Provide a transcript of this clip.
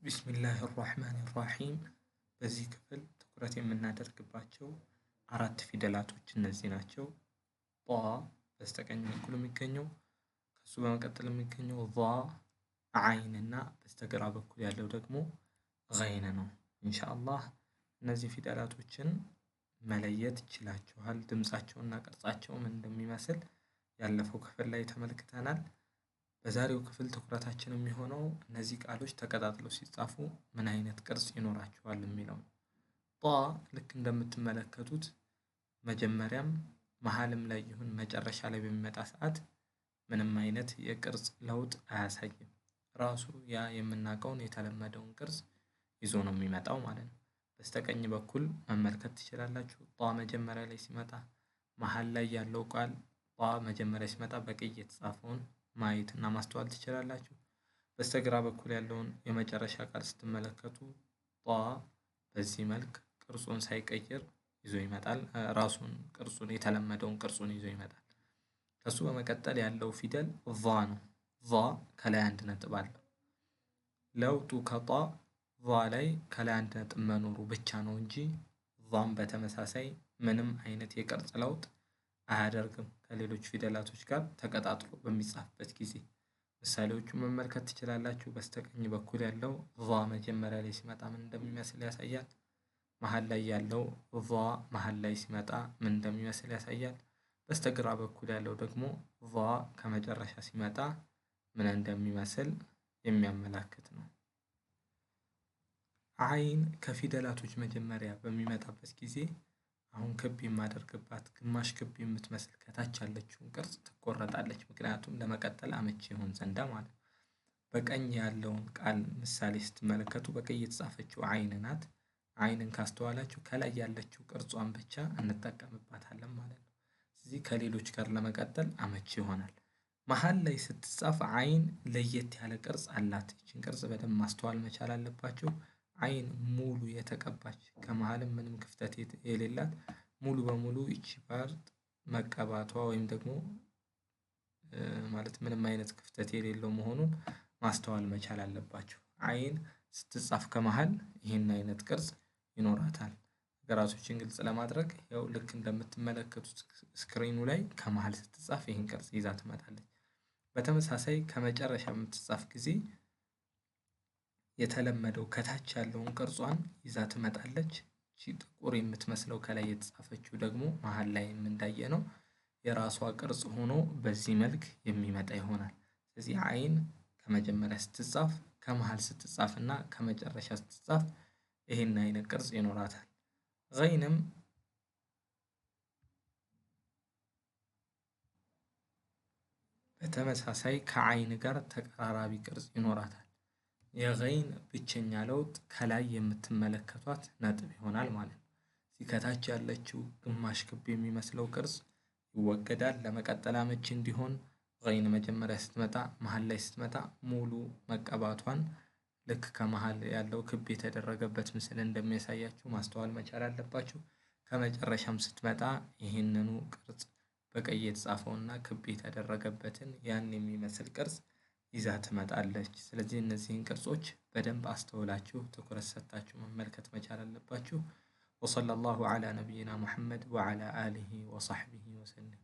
ቢስሚላህ ራህማን ራሒም። በዚህ ክፍል ትኩረት የምናደርግባቸው አራት ፊደላቶች እነዚህ ናቸው። ጧ በስተቀኝ በኩል የሚገኘው፣ ከሱ በመቀጠል የሚገኘው ዟ፣ ዓይን እና በስተግራ በኩል ያለው ደግሞ ገይን ነው። ኢንሻአላህ እነዚህ ፊደላቶችን መለየት ይችላችኋል። ድምጻቸውና ቅርጻቸው ምን እንደሚመስል ያለፈው ክፍል ላይ ተመልክተናል። በዛሬው ክፍል ትኩረታችን የሚሆነው እነዚህ ቃሎች ተቀጣጥለው ሲጻፉ ምን አይነት ቅርጽ ይኖራቸዋል የሚለው ነው። ጧ ልክ እንደምትመለከቱት መጀመሪያም መሀልም ላይ ይሁን መጨረሻ ላይ በሚመጣ ሰዓት ምንም አይነት የቅርጽ ለውጥ አያሳይም። ራሱ ያ የምናውቀውን የተለመደውን ቅርጽ ይዞ ነው የሚመጣው ማለት ነው። በስተቀኝ በኩል መመልከት ትችላላችሁ። ጧ መጀመሪያ ላይ ሲመጣ መሀል ላይ ያለው ቃል ጧ መጀመሪያ ሲመጣ በቀይ የተጻፈውን ማየት እና ማስተዋል ትችላላችሁ። በስተግራ በኩል ያለውን የመጨረሻ ቃል ስትመለከቱ ጧ በዚህ መልክ ቅርጹን ሳይቀይር ይዞ ይመጣል። ራሱን ቅርጹን የተለመደውን ቅርጹን ይዞ ይመጣል። ከሱ በመቀጠል ያለው ፊደል ቫ ነው። ቫ ከላይ አንድ ነጥብ አለው። ለውጡ ከጧ ቫ ላይ ከላይ አንድ ነጥብ መኖሩ ብቻ ነው እንጂ ቫም በተመሳሳይ ምንም አይነት የቅርጽ ለውጥ አያደርግም ከሌሎች ፊደላቶች ጋር ተቀጣጥሎ በሚጻፍበት ጊዜ። ምሳሌዎቹን መመልከት ትችላላችሁ። በስተቀኝ በኩል ያለው ቫ መጀመሪያ ላይ ሲመጣ ምን እንደሚመስል ያሳያል። መሀል ላይ ያለው ቫ መሀል ላይ ሲመጣ ምን እንደሚመስል ያሳያል። በስተግራ በኩል ያለው ደግሞ ቫ ከመጨረሻ ሲመጣ ምን እንደሚመስል የሚያመላክት ነው። ዓይን ከፊደላቶች መጀመሪያ በሚመጣበት ጊዜ አሁን ክብ የማደርግባት ግማሽ ክብ የምትመስል ከታች ያለችውን ቅርጽ ትቆረጣለች። ምክንያቱም ለመቀጠል አመቺ ይሆን ዘንዳ ማለት ነው። በቀኝ ያለውን ቃል ምሳሌ ስትመለከቱ በቀይ የተጻፈችው ዓይን ናት። ዓይንን ካስተዋላችሁ ከላይ ያለችው ቅርጿን ብቻ እንጠቀምባታለን ማለት ነው። ስለዚህ ከሌሎች ጋር ለመቀጠል አመቺ ይሆናል። መሀል ላይ ስትጻፍ ዓይን ለየት ያለ ቅርጽ አላት። ይችን ቅርጽ በደንብ ማስተዋል መቻል አለባችሁ። ዓይን ሙሉ የተቀባች ከመሀልም ምንም ክፍተት የሌላት ሙሉ በሙሉ ይቺ ፓርት መቀባቷ ወይም ደግሞ ማለት ምንም አይነት ክፍተት የሌለው መሆኑን ማስተዋል መቻል አለባችሁ። ዓይን ስትጻፍ ከመሃል ይህን አይነት ቅርጽ ይኖራታል። ነገራቶችን ግልጽ ለማድረግ ያው ልክ እንደምትመለከቱት ስክሪኑ ላይ ከመሃል ስትጻፍ ይህን ቅርጽ ይዛ ትመጣለች። በተመሳሳይ ከመጨረሻ የምትጻፍ ጊዜ የተለመደው ከታች ያለውን ቅርጿን ይዛ ትመጣለች። እቺ ጥቁር የምትመስለው ከላይ የተጻፈችው ደግሞ መሃል ላይም እንዳየነው የራሷ ቅርጽ ሆኖ በዚህ መልክ የሚመጣ ይሆናል። ስለዚህ ዓይን ከመጀመሪያ ስትጻፍ፣ ከመሃል ስትጻፍ እና ከመጨረሻ ስትጻፍ ይሄን አይነት ቅርጽ ይኖራታል። ገይንም በተመሳሳይ ከዓይን ጋር ተቀራራቢ ቅርጽ ይኖራታል። የገይን ብቸኛ ለውጥ ከላይ የምትመለከቷት ነጥብ ይሆናል ማለት ነው። እዚህ ከታች ያለችው ግማሽ ክብ የሚመስለው ቅርጽ ይወገዳል። ለመቀጠል አመቺ እንዲሆን ገይን መጀመሪያ ስትመጣ መሀል ላይ ስትመጣ ሙሉ መቀባቷን ልክ ከመሀል ያለው ክብ የተደረገበት ምስል እንደሚያሳያችሁ ማስተዋል መቻል አለባችሁ። ከመጨረሻም ስትመጣ ይህንኑ ቅርጽ በቀይ የተጻፈውና ክብ የተደረገበትን ያን የሚመስል ቅርጽ ይዛ ትመጣለች። ስለዚህ እነዚህን ቅርጾች በደንብ አስተውላችሁ ትኩረት ሰጥታችሁ መመልከት መቻል አለባችሁ። ወሰለላሁ ዐላ ነቢይና ሙሐመድ ወዐላ አሊሂ ወሰሕቢሂ ወሰለም።